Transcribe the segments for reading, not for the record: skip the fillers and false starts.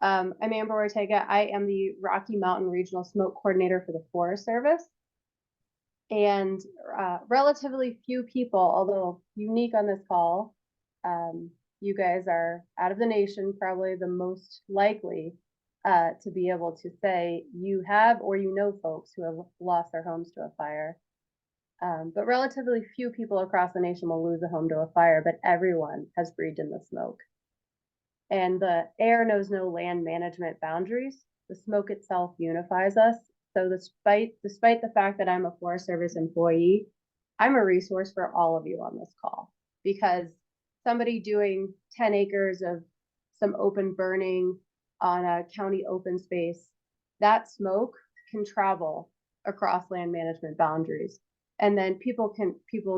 I'm Amber Ortega. I am the Rocky Mountain Regional Smoke Coordinator for the Forest Service. And relatively few people, although unique on this call, you guys are out of the nation, probably the most likely to be able to say you have or you know folks who have lost their homes to a fire. But relatively few people across the nation will lose a home to a fire, but everyone has breathed in the smoke. And the air knows no land management boundaries. The smoke itself unifies us. So despite the fact that I'm a Forest Service employee, I'm a resource for all of you on this call, because somebody doing 10 acres of some open burning on a county open space, that smoke can travel across land management boundaries. And then people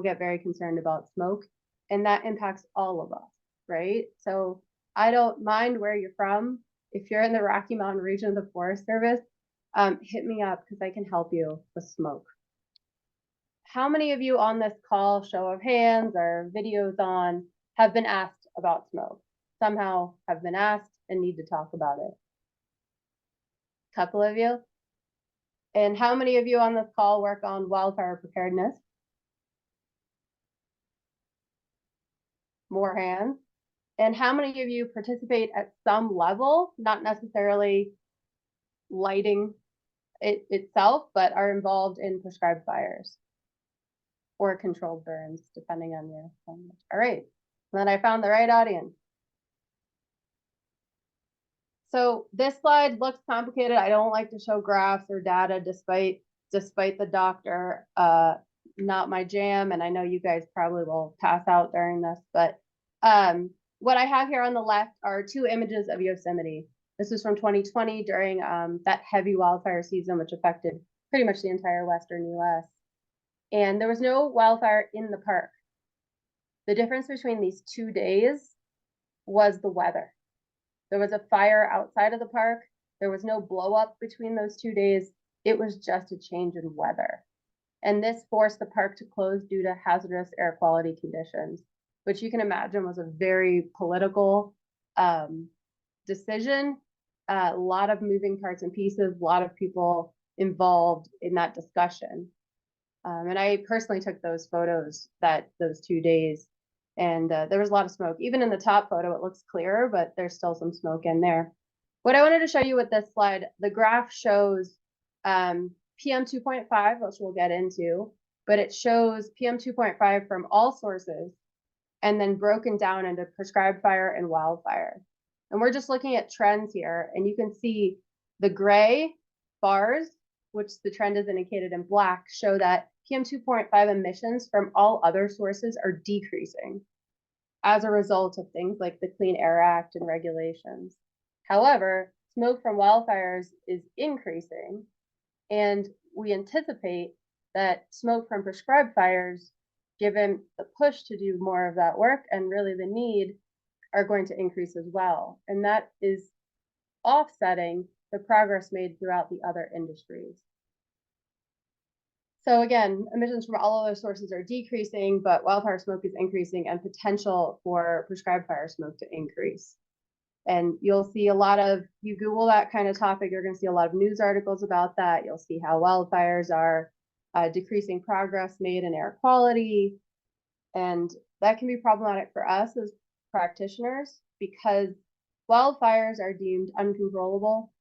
get very concerned about smoke, and that impacts all of us, right? So I don't mind where you're from. If you're in the Rocky Mountain region of the Forest Service, hit me up because I can help you with smoke. How many of you on this call, show of hands or videos on, have been asked about smoke? Somehow have been asked and need to talk about it? A couple of you? And how many of you on this call work on wildfire preparedness? More hands. And how many of you participate at some level, not necessarily lighting it itself, but are involved in prescribed fires or controlled burns, depending on your language? All right, and then I found the right audience. So this slide looks complicated. I don't like to show graphs or data, despite the doctor. Not my jam, and I know you guys probably will pass out during this, but what I have here on the left are two images of Yosemite. This is from 2020 during that heavy wildfire season, which affected pretty much the entire Western US. And there was no wildfire in the park. The difference between these 2 days was the weather. There was a fire outside of the park. There was no blow up between those 2 days. It was just a change in weather. And this forced the park to close due to hazardous air quality conditions, which you can imagine was a very political decision. A lot of moving parts and pieces, a lot of people involved in that discussion. And I personally took those photos those 2 days, and there was a lot of smoke. Even in the top photo, it looks clearer, but there's still some smoke in there. What I wanted to show you with this slide, the graph shows PM 2.5, which we'll get into, but it shows PM 2.5 from all sources and then broken down into prescribed fire and wildfire. And we're just looking at trends here, and you can see the gray bars, which the trend is indicated in black, show that PM 2.5 emissions from all other sources are decreasing as a result of things like the Clean Air Act and regulations. However, smoke from wildfires is increasing, and we anticipate that smoke from prescribed fires, given the push to do more of that work and really the need, are going to increase as well. And that is offsetting the progress made throughout the other industries. So again, emissions from all other sources are decreasing, but wildfire smoke is increasing, and potential for prescribed fire smoke to increase. And you'll see a lot of, you Google that kind of topic, you're going to see a lot of news articles about that. You'll see how wildfires are decreasing progress made in air quality. And that can be problematic for us as practitioners, because wildfires are deemed uncontrollable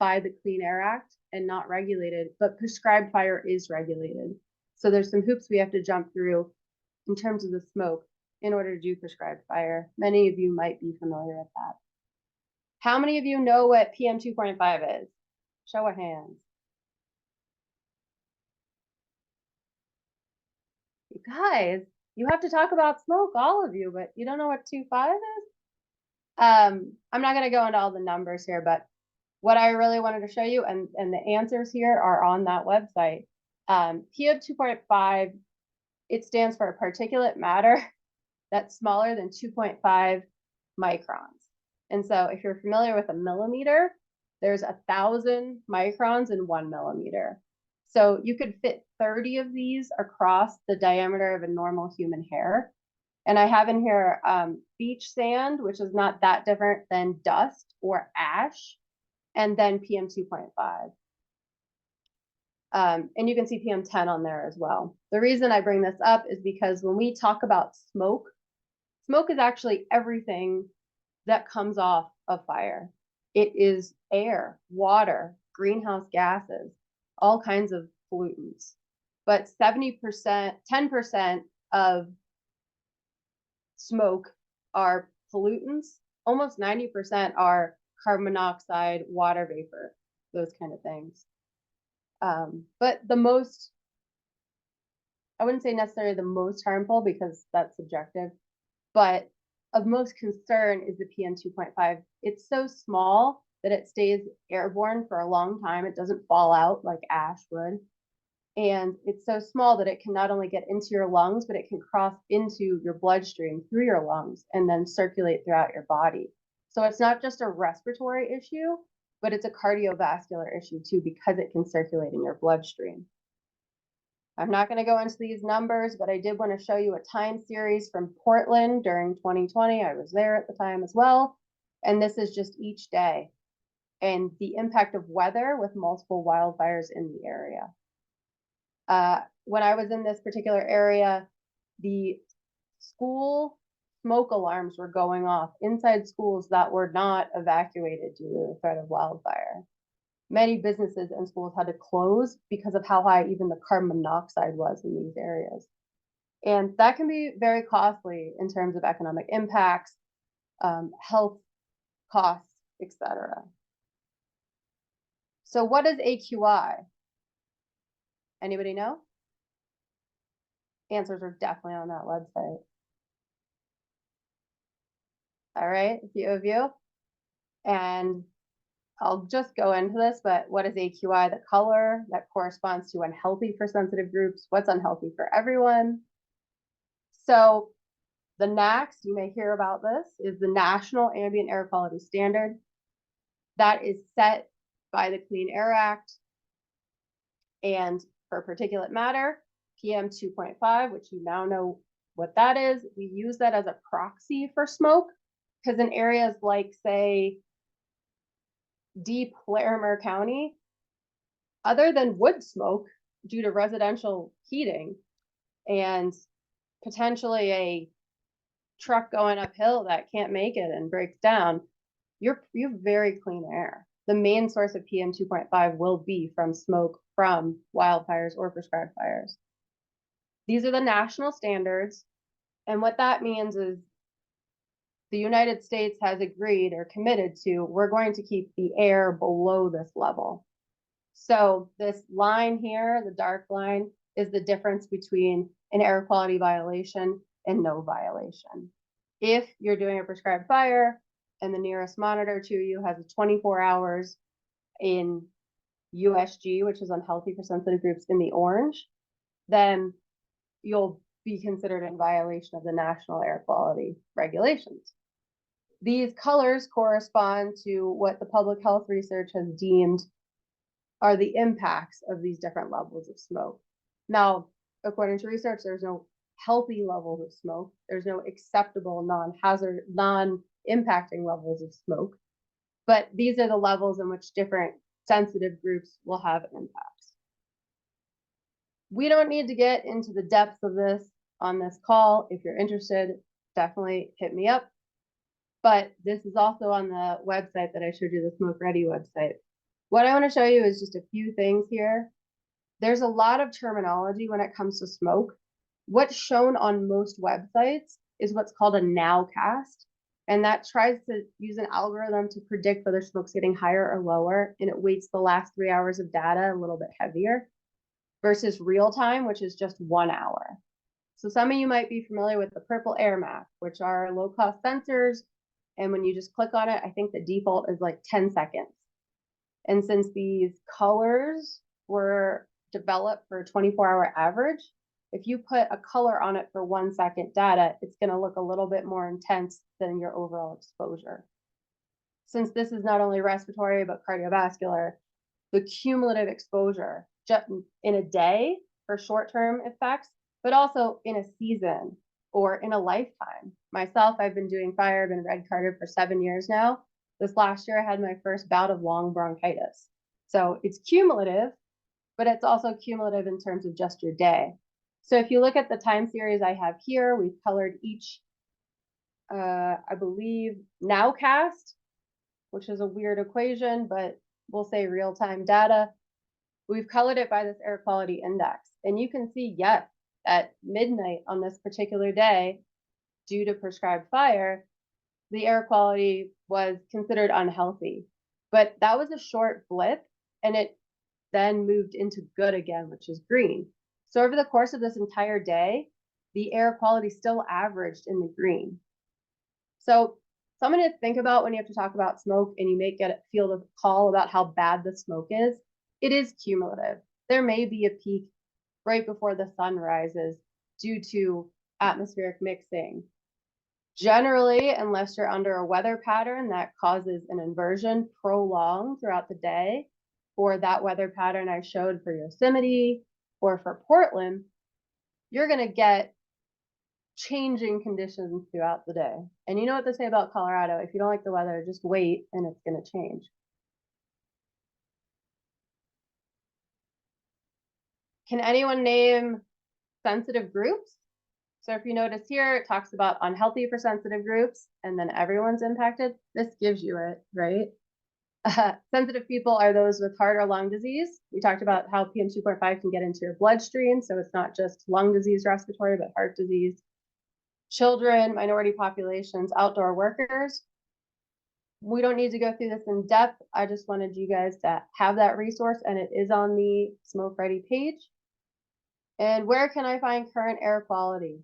by the Clean Air Act and not regulated, but prescribed fire is regulated. So there's some hoops we have to jump through in terms of the smoke in order to do prescribed fire. Many of you might be familiar with that. How many of you know what PM 2.5 is? Show of hands. You guys, you have to talk about smoke, all of you, but you don't know what 2.5 is? I'm not going to go into all the numbers here, but what I really wanted to show you, and the answers here are on that website. PM 2.5, it stands for particulate matter that's smaller than 2.5 microns. And so if you're familiar with a millimeter, there's 1,000 microns in 1 millimeter. So you could fit 30 of these across the diameter of a normal human hair. And I have in here beach sand, which is not that different than dust or ash, and then PM 2.5. And you can see PM10 on there as well. The reason I bring this up is because when we talk about smoke, smoke is actually everything that comes off of fire. It is air, water, greenhouse gases, all kinds of pollutants. But 70%, 10% of smoke are pollutants. Almost 90% are carbon monoxide, water vapor, those kind of things. But the most, I wouldn't say necessarily the most harmful because that's subjective, but of most concern is the PM 2.5. It's so small that it stays airborne for a long time. It doesn't fall out like ash would. And it's so small that it can not only get into your lungs, but it can cross into your bloodstream through your lungs and then circulate throughout your body. So it's not just a respiratory issue, but it's a cardiovascular issue too, because it can circulate in your bloodstream. I'm not going to go into these numbers, but I did want to show you a time series from Portland during 2020. I was there at the time as well. And this is just each day and the impact of weather with multiple wildfires in the area. When I was in this particular area, the school smoke alarms were going off inside schools that were not evacuated due to the threat of wildfire. Many businesses and schools had to close because of how high even the carbon monoxide was in these areas. And that can be very costly in terms of economic impacts, health costs, etc. So what is AQI? Anybody know? Answers are definitely on that website. All right, a few of you. And I'll just go into this, but what is AQI? The color that corresponds to unhealthy for sensitive groups. What's unhealthy for everyone? So the NAAQS, you may hear about this, is the National Ambient Air Quality Standard. That is set by the Clean Air Act. And for particulate matter, PM 2.5, which you now know what that is, we use that as a proxy for smoke, because in areas like, say, deep Larimer County, other than wood smoke due to residential heating and potentially a truck going uphill that can't make it and breaks down, you have very clean air. The main source of PM 2.5 will be from smoke from wildfires or prescribed fires. These are the national standards. And what that means is the United States has agreed or committed to, we're going to keep the air below this level. So this line here, the dark line, is the difference between an air quality violation and no violation. If you're doing a prescribed fire and the nearest monitor to you has 24 hours in USG, which is unhealthy for sensitive groups, in the orange, then you'll be considered in violation of the national air quality regulations. These colors correspond to what the public health research has deemed are the impacts of these different levels of smoke. Now, according to research, there's no healthy levels of smoke. There's no acceptable non-hazard, non-impacting levels of smoke. But these are the levels in which different sensitive groups will have impacts. We don't need to get into the depths of this on this call. If you're interested, definitely hit me up. But this is also on the website that I showed you, the Smoke Ready website. What I want to show you is just a few things here. There's a lot of terminology when it comes to smoke. What's shown on most websites is what's called a nowcast. And that tries to use an algorithm to predict whether smoke's getting higher or lower. And it weights the last 3 hours of data a little bit heavier versus real time, which is just 1 hour. So some of you might be familiar with the purple air map, which are low-cost sensors. And when you just click on it, I think the default is like 10 seconds. And since these colors were developed for a 24-hour average, if you put a color on it for 1 second data, it's going to look a little bit more intense than your overall exposure. Since this is not only respiratory, but cardiovascular, the cumulative exposure just in a day for short-term effects, but also in a season or in a lifetime. Myself, I've been doing fire, I've been red carded for 7 years now. This last year, I had my first bout of long bronchitis. So it's cumulative, but it's also cumulative in terms of just your day. So if you look at the time series I have here, we've colored each, I believe, nowcast, which is a weird equation, but we'll say real-time data. We've colored it by this air quality index. And you can see, yes, at midnight on this particular day, due to prescribed fire, the air quality was considered unhealthy. But that was a short blip, and it then moved into good again, which is green. So over the course of this entire day, the air quality still averaged in the green. So something to think about when you have to talk about smoke and you may feel the call about how bad the smoke is. It is cumulative. There may be a peak right before the sun rises due to atmospheric mixing. Generally, unless you're under a weather pattern that causes an inversion prolonged throughout the day, or that weather pattern I showed for Yosemite or for Portland, you're going to get changing conditions throughout the day. And you know what they say about Colorado, if you don't like the weather, just wait and it's going to change. Can anyone name sensitive groups? So if you notice here, it talks about unhealthy for sensitive groups, and then everyone's impacted. This gives you it, right? Sensitive people are those with heart or lung disease. We talked about how PM 2.5 can get into your bloodstream, so it's not just lung disease respiratory, but heart disease. Children, minority populations, outdoor workers. We don't need to go through this in depth. I just wanted you guys to have that resource, and it is on the Smoke Ready page. And where can I find current air quality?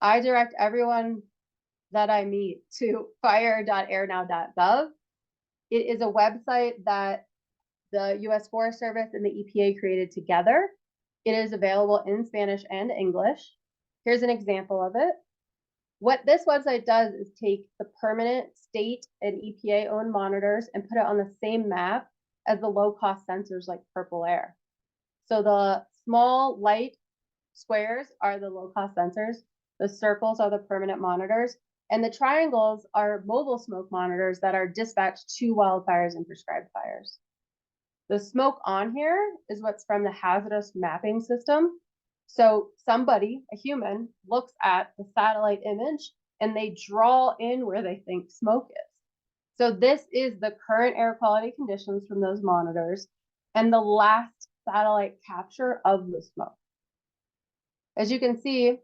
I direct everyone that I meet to fire.airnow.gov. It is a website that the U.S. Forest Service and the EPA created together. It is available in Spanish and English. Here's an example of it. What this website does is take the permanent state and EPA-owned monitors and put it on the same map as the low-cost sensors like Purple Air. So the small light squares are the low-cost sensors. The circles are the permanent monitors. And the triangles are mobile smoke monitors that are dispatched to wildfires and prescribed fires. The smoke on here is what's from the hazardous mapping system. So somebody, a human, looks at the satellite image and they draw in where they think smoke is. So this is the current air quality conditions from those monitors and the last satellite capture of the smoke. As you can see,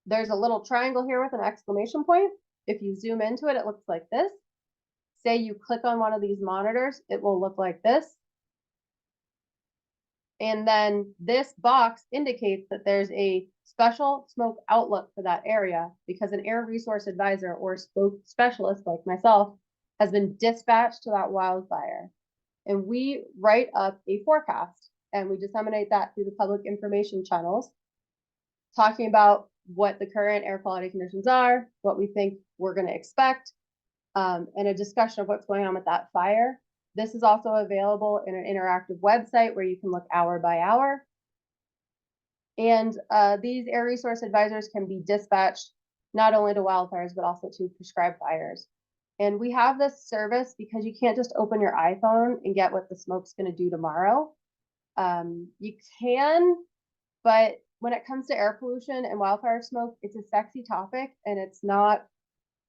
there's a little triangle here with an exclamation point. If you zoom into it, it looks like this. Say you click on one of these monitors, it will look like this. And then this box indicates that there's a special smoke outlook for that area because an air resource advisor or smoke specialist like myself has been dispatched to that wildfire. And we write up a forecast and we disseminate that through the public information channels, talking about what the current air quality conditions are, what we think we're going to expect, and a discussion of what's going on with that fire. This is also available in an interactive website where you can look hour by hour. And these air resource advisors can be dispatched not only to wildfires, but also to prescribed fires. And we have this service because you can't just open your iPhone and get what the smoke's going to do tomorrow. You can, but when it comes to air pollution and wildfire smoke, it's a sexy topic and it's not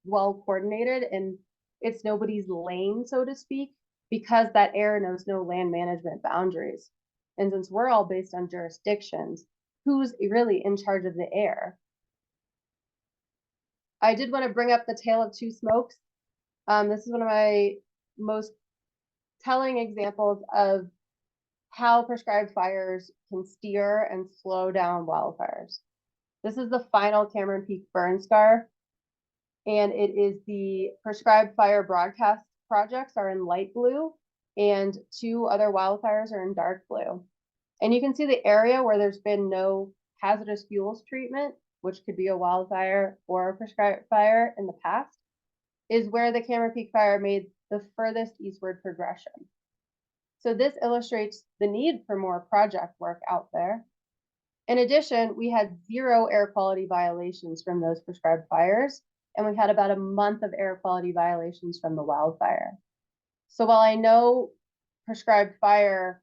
well coordinated and it's nobody's lane, so to speak, because that air knows no land management boundaries. And since we're all based on jurisdictions, who's really in charge of the air? I did want to bring up the tale of two smokes. This is one of my most telling examples of how prescribed fires can steer and slow down wildfires. This is the final Cameron Peak burn scar, and it is the prescribed fire broadcast projects are in light blue, and 2 other wildfires are in dark blue. And you can see the area where there's been no hazardous fuels treatment, which could be a wildfire or a prescribed fire in the past, is where the Cameron Peak fire made the furthest eastward progression. So this illustrates the need for more project work out there. In addition, we had 0 air quality violations from those prescribed fires, and we had about a month of air quality violations from the wildfire. So while I know prescribed fire,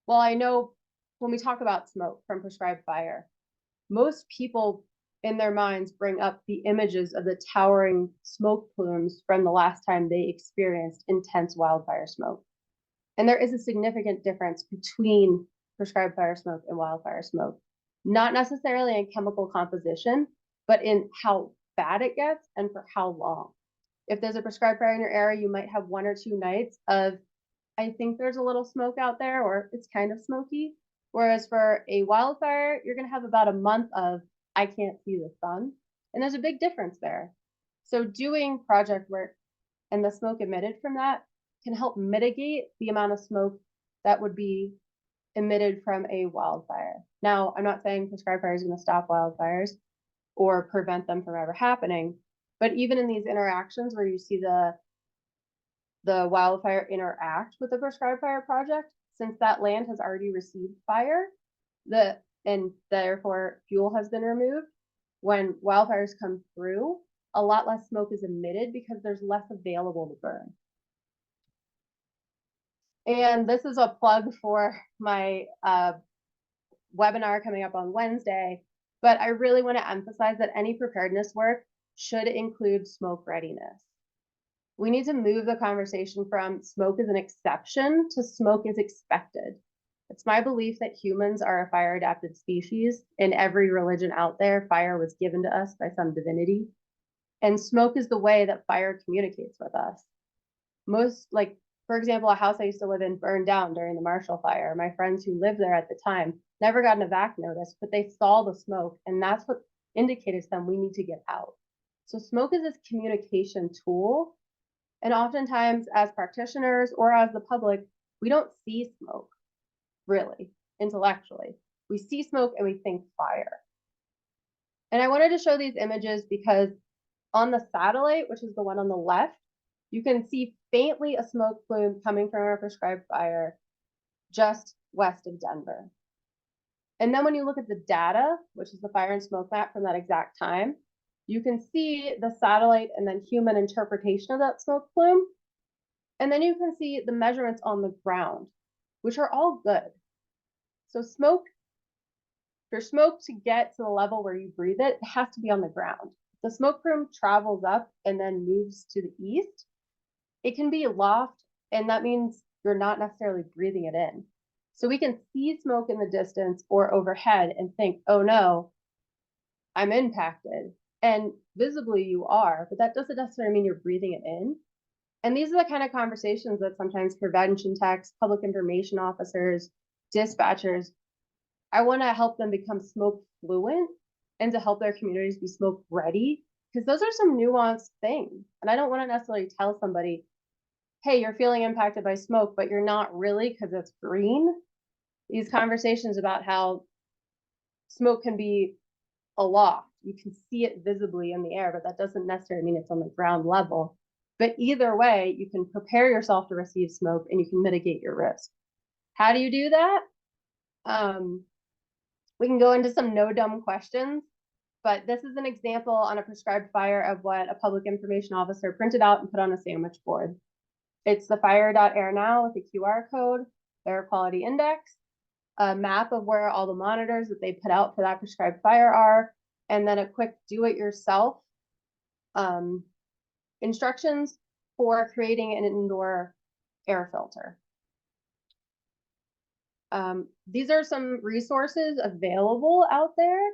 well, I know when we talk about smoke from prescribed fire, most people in their minds bring up the images of the towering smoke plumes from the last time they experienced intense wildfire smoke. And there is a significant difference between prescribed fire smoke and wildfire smoke, not necessarily in chemical composition, but in how bad it gets and for how long. If there's a prescribed fire in your area, you might have 1 or 2 nights of, I think there's a little smoke out there, or it's kind of smoky. Whereas for a wildfire, you're going to have about a month of, I can't see the sun. And there's a big difference there. So doing project work and the smoke emitted from that can help mitigate the amount of smoke that would be emitted from a wildfire. Now, I'm not saying prescribed fire is going to stop wildfires or prevent them from ever happening, but even in these interactions where you see the wildfire interact with the prescribed fire project, since that land has already received fire, and therefore fuel has been removed, when wildfires come through, a lot less smoke is emitted because there's less available to burn. And this is a plug for my webinar coming up on Wednesday, but I really want to emphasize that any preparedness work should include smoke readiness. We need to move the conversation from smoke is an exception to smoke is expected. It's my belief that humans are a fire adapted species. In every religion out there, fire was given to us by some divinity. And smoke is the way that fire communicates with us. For example, a house I used to live in burned down during the Marshall Fire. My friends who lived there at the time never got an evac notice, but they saw the smoke, and that's what indicated to them we need to get out. So smoke is this communication tool. And oftentimes, as practitioners or as the public, we don't see smoke, really, intellectually. We see smoke and we think fire. And I wanted to show these images because on the satellite, which is the one on the left, you can see faintly a smoke plume coming from a prescribed fire just west of Denver. And then when you look at the data, which is the fire and smoke map from that exact time, you can see the satellite and then human interpretation of that smoke plume. And then you can see the measurements on the ground, which are all good. So for smoke to get to the level where you breathe it, it has to be on the ground. The smoke plume travels up and then moves to the east. It can be aloft, and that means you're not necessarily breathing it in. So we can see smoke in the distance or overhead and think, oh no, I'm impacted. And visibly you are, but that doesn't necessarily mean you're breathing it in. And these are the kind of conversations that sometimes prevention techs, public information officers, dispatchers, I want to help them become smoke fluent and to help their communities be smoke ready, because those are some nuanced things. And I don't want to necessarily tell somebody, hey, you're feeling impacted by smoke, but you're not really because it's green. These conversations about how smoke can be aloft. You can see it visibly in the air, but that doesn't necessarily mean it's on the ground level. But either way, you can prepare yourself to receive smoke and you can mitigate your risk. How do you do that? We can go into some no dumb questions, but this is an example on a prescribed fire of what a public information officer printed out and put on a sandwich board. It's the fire.airnow with a QR code, air quality index, a map of where all the monitors that they put out for that prescribed fire are, and then a quick do-it-yourself instructions for creating an indoor air filter. These are some resources available out there,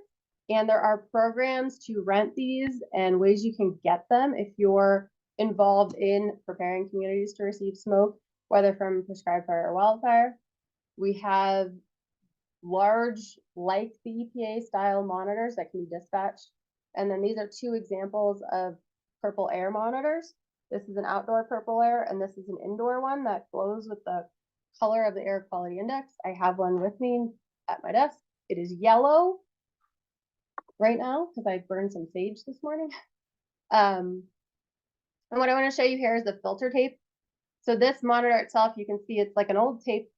and there are programs to rent these and ways you can get them if you're involved in preparing communities to receive smoke, whether from prescribed fire or wildfire. We have large, like the EPA style monitors that can be dispatched. And then these are 2 examples of purple air monitors. This is an outdoor purple air, and this is an indoor one that glows with the color of the air quality index. I have one with me at my desk. It is yellow right now because I burned some sage this morning. And what I want to show you here is the filter tape. So this monitor itself, you can see it's like an old tape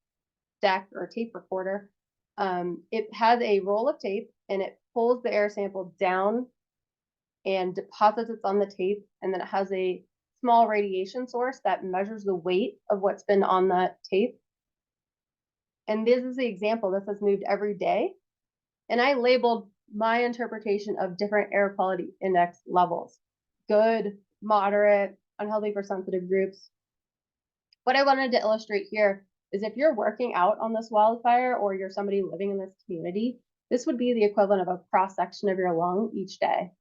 deck or tape recorder. It has a roll of tape and it pulls the air sample down and deposits it on the tape. And then it has a small radiation source that measures the weight of what's been on that tape. And this is the example. This has moved every day. And I labeled my interpretation of different air quality index levels: good, moderate, unhealthy for sensitive groups. What I wanted to illustrate here is if you're working out on this wildfire or you're somebody living in this community, this would be the equivalent of a cross-section of your lung each day.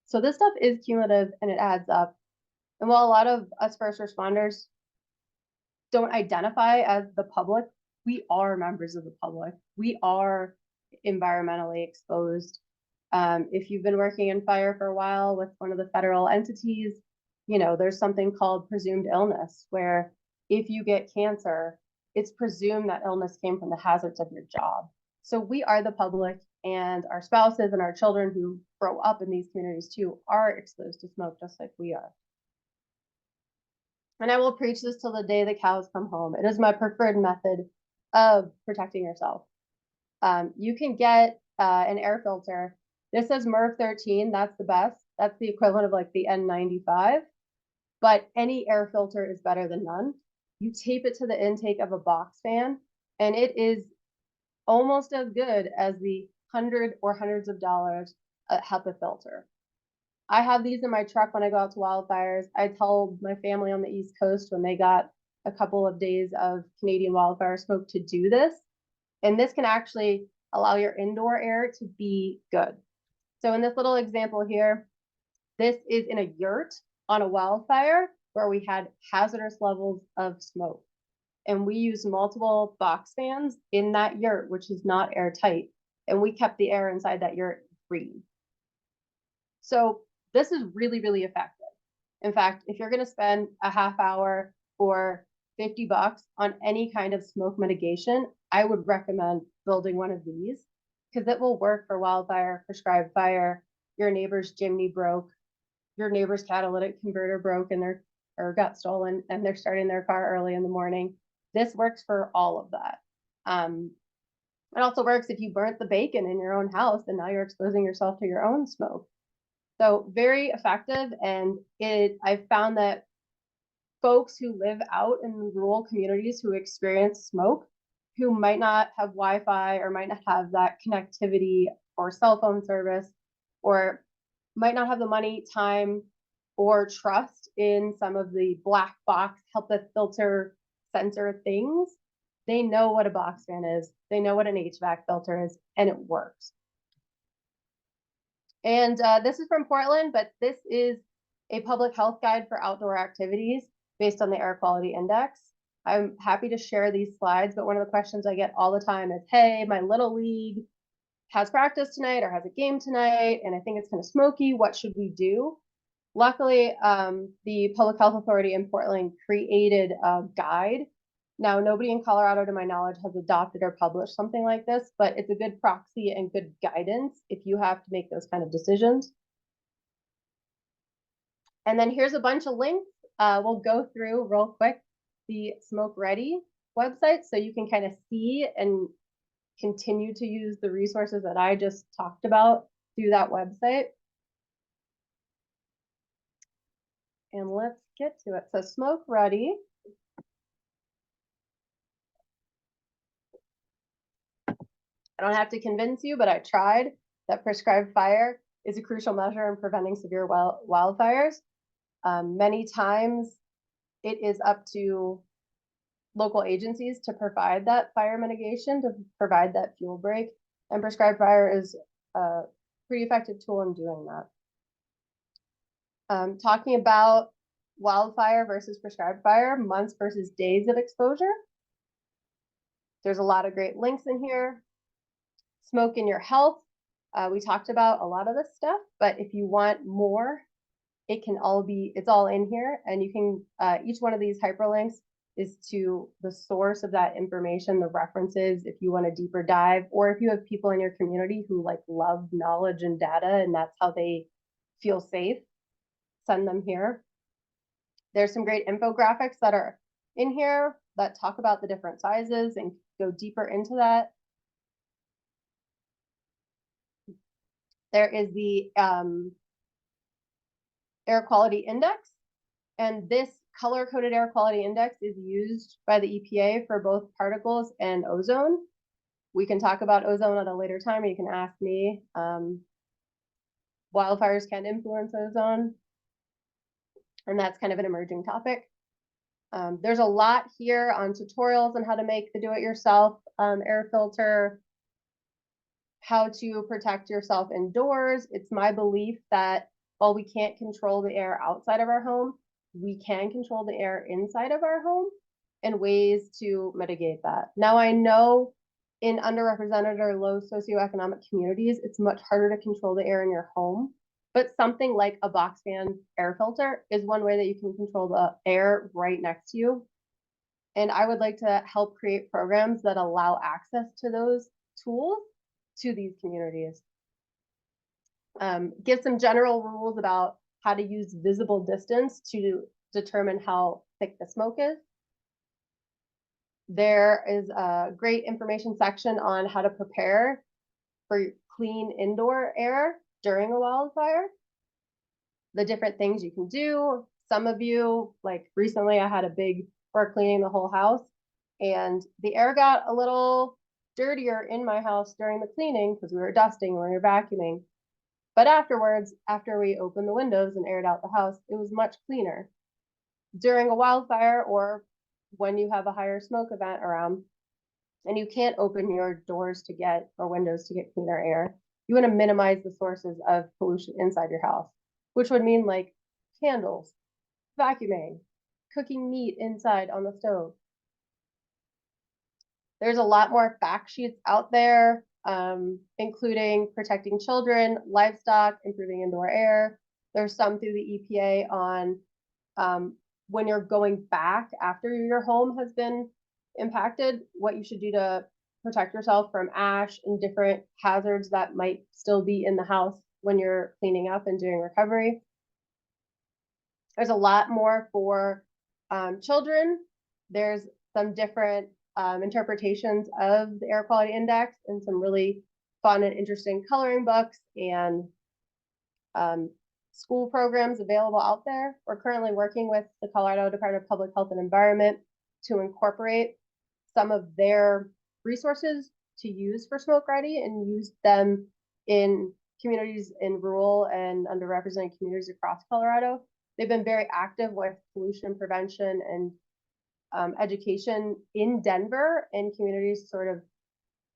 So this stuff is cumulative and it adds up. And while a lot of us first responders don't identify as the public, we are members of the public. We are environmentally exposed. If you've been working in fire for a while with one of the federal entities, you know, there's something called presumed illness, where if you get cancer, it's presumed that illness came from the hazards of your job. So we are the public, and our spouses and our children who grow up in these communities too are exposed to smoke just like we are. And I will preach this till the day the cows come home. It is my preferred method of protecting yourself. You can get an air filter. This says MERV 13, that's the best. That's the equivalent of like the N95, but any air filter is better than none. You tape it to the intake of a box fan, and it is almost as good as the hundreds of dollars HEPA filter. I have these in my truck when I go out to wildfires. I tell my family on the East Coast when they got a couple of days of Canadian wildfire smoke to do this. And this can actually allow your indoor air to be good. So in this little example here, this is in a yurt on a wildfire where we had hazardous levels of smoke. And we used multiple box fans in that yurt, which is not airtight. And we kept the air inside that yurt free. So this is really, really effective. In fact, if you're going to spend a half hour or $50 on any kind of smoke mitigation, I would recommend building one of these because it will work for wildfire, prescribed fire, your neighbor's chimney broke, your neighbor's catalytic converter broke and or got stolen and they're starting their car early in the morning. This works for all of that. It also works if you burnt the bacon in your own house and now you're exposing yourself to your own smoke. So very effective, and I've found that folks who live out in rural communities who experience smoke, who might not have Wi-Fi or might not have that connectivity or cell phone service, or might not have the money, time, or trust in some of the black box HEPA filter sensor things, they know what a box fan is, they know what an HVAC filter is, and it works. And this is from Portland, but this is a public health guide for outdoor activities based on the air quality index. I'm happy to share these slides, but one of the questions I get all the time is, hey, my little league has practice tonight or has a game tonight, and I think it's kind of smoky. What should we do? Luckily, the Public Health Authority in Portland created a guide. Now, nobody in Colorado, to my knowledge, has adopted or published something like this, but it's a good proxy and good guidance if you have to make those kind of decisions. And then here's a bunch of links. We'll go through real quick the Smoke Ready website so you can kind of see and continue to use the resources that I just talked about through that website. And let's get to it. So Smoke Ready. I don't have to convince you, but I tried that prescribed fire is a crucial measure in preventing severe wildfires. Many times it is up to local agencies to provide that fire mitigation, to provide that fuel break, and prescribed fire is a pretty effective tool in doing that. Talking about wildfire versus prescribed fire, months versus days of exposure. There's a lot of great links in here. Smoke in your health. We talked about a lot of this stuff, but if you want more, it's all in here, and you can, each one of these hyperlinks is to the source of that information, the references, if you want a deeper dive, or if you have people in your community who like love knowledge and data, and that's how they feel safe, send them here. There's some great infographics that are in here that talk about the different sizes and go deeper into that. There is the air quality index, and this color-coded air quality index is used by the EPA for both particles and ozone. We can talk about ozone at a later time, or you can ask me. Wildfires can influence ozone, and that's kind of an emerging topic. There's a lot here on tutorials on how to make the do-it-yourself air filter, how to protect yourself indoors. It's my belief that while we can't control the air outside of our home, we can control the air inside of our home and ways to mitigate that. Now, I know in underrepresented or low socioeconomic communities, it's much harder to control the air in your home, but something like a box fan air filter is one way that you can control the air right next to you. And I would like to help create programs that allow access to those tools to these communities. Give some general rules about how to use visible distance to determine how thick the smoke is. There is a great information section on how to prepare for clean indoor air during a wildfire. The different things you can do. Some of you, like recently I had a big, we're cleaning the whole house, and the air got a little dirtier in my house during the cleaning because we were dusting when we were vacuuming. But afterwards, after we opened the windows and aired out the house, it was much cleaner. During a wildfire or when you have a higher smoke event around and you can't open your doors to get or windows to get cleaner air, you want to minimize the sources of pollution inside your house, which would mean like candles, vacuuming, cooking meat inside on the stove. There's a lot more fact sheets out there, including protecting children, livestock, improving indoor air. There's some through the EPA on when you're going back after your home has been impacted, what you should do to protect yourself from ash and different hazards that might still be in the house when you're cleaning up and doing recovery. There's a lot more for children. There's some different interpretations of the air quality index and some really fun and interesting coloring books and school programs available out there. We're currently working with the Colorado Department of Public Health and Environment to incorporate some of their resources to use for Smoke Ready and use them in communities in rural and underrepresented communities across Colorado. They've been very active with pollution prevention and education in Denver and communities sort of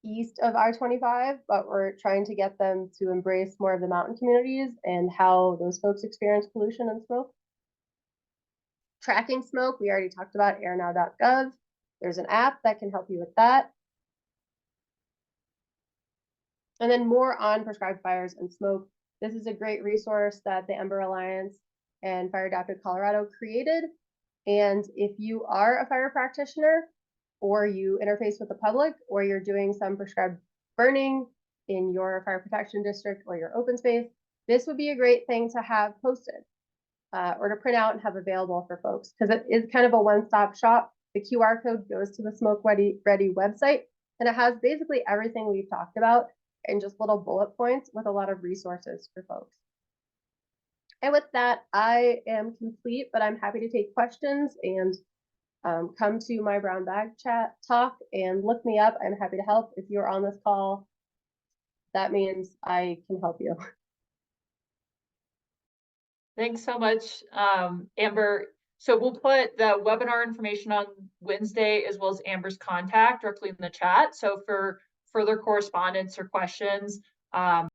east of I-25, but we're trying to get them to embrace more of the mountain communities and how those folks experience pollution and smoke. Tracking smoke, we already talked about airnow.gov. There's an app that can help you with that. And then more on prescribed fires and smoke. This is a great resource that the Ember Alliance and Fire Adapted Colorado created. And if you are a fire practitioner or you interface with the public or you're doing some prescribed burning in your fire protection district or your open space, this would be a great thing to have posted or to print out and have available for folks because it is kind of a one-stop shop. The QR code goes to the Smoke Ready website and it has basically everything we've talked about and just little bullet points with a lot of resources for folks. And with that, I am complete, but I'm happy to take questions and come to my brown bag chat talk and look me up. I'm happy to help. If you're on this call, that means I can help you. Thanks so much, Amber. So we'll put the webinar information on Wednesday as well as Amber's contact directly in the chat. So for further correspondence or questions,